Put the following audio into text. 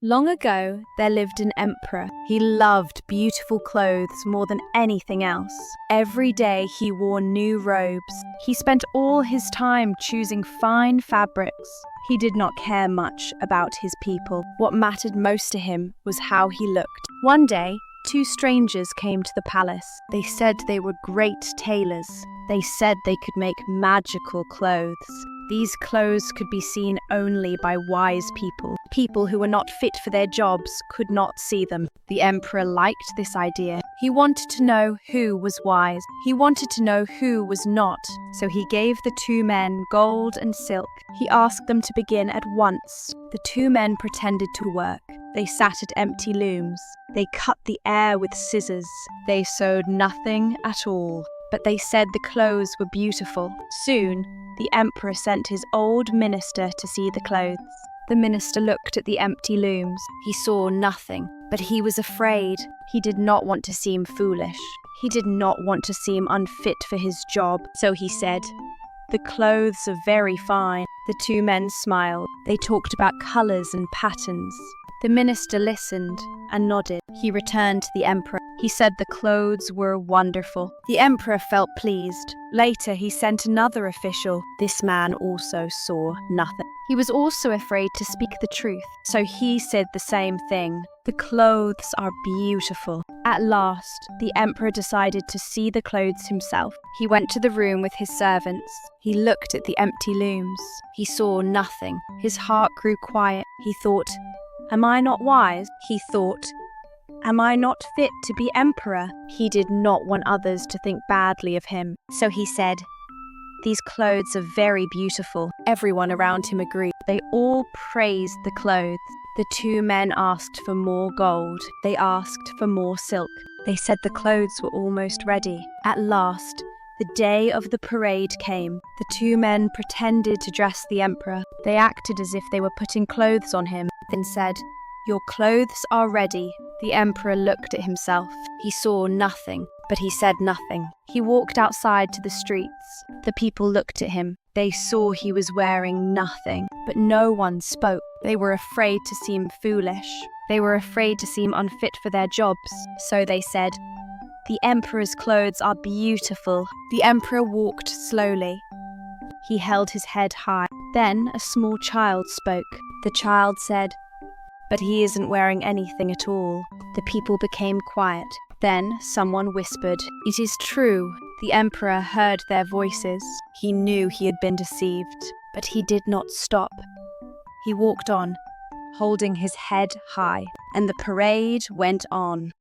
Long ago, there lived an emperor. He loved beautiful clothes more than anything else. Every day he wore new robes. He spent all his time choosing fine fabrics. He did not care much about his people. What mattered most to him was how he looked. One day, two strangers came to the palace. They said they were great tailors. They said they could make magical clothes. These clothes could be seen only by wise people. People who were not fit for their jobs could not see them. The emperor liked this idea. He wanted to know who was wise. He wanted to know who was not. So he gave the two men gold and silk. He asked them to begin at once. The two men pretended to work. They sat at empty looms. They cut the air with scissors. They sewed nothing at all. But they said the clothes were beautiful. Soon, the emperor sent his old minister to see the clothes. The minister looked at the empty looms. He saw nothing, but he was afraid. He did not want to seem foolish. He did not want to seem unfit for his job. So he said, "The clothes are very fine." The two men smiled. They talked about colors and patterns. The minister listened and nodded. He returned to the emperor. He said the clothes were wonderful. The emperor felt pleased. Later, he sent another official. This man also saw nothing. He was also afraid to speak the truth, so he said the same thing. The clothes are beautiful. At last, the emperor decided to see the clothes himself. He went to the room with his servants. He looked at the empty looms. He saw nothing. His heart grew quiet. He thought, "Am I not wise?" He thought, "Am I not fit to be emperor?" He did not want others to think badly of him. So he said, "These clothes are very beautiful." Everyone around him agreed. They all praised the clothes. The two men asked for more gold. They asked for more silk. They said the clothes were almost ready. At last, the day of the parade came. The two men pretended to dress the emperor. They acted as if they were putting clothes on him, then said, "Your clothes are ready." The emperor looked at himself. He saw nothing, but he said nothing. He walked outside to the streets. The people looked at him. They saw he was wearing nothing, but no one spoke. They were afraid to seem foolish. They were afraid to seem unfit for their jobs. So they said, "The emperor's clothes are beautiful." The emperor walked slowly. He held his head high. Then a small child spoke. The child said, "But he isn't wearing anything at all." The people became quiet. Then someone whispered, "It is true." The emperor heard their voices. He knew he had been deceived, but he did not stop. He walked on, holding his head high, and the parade went on.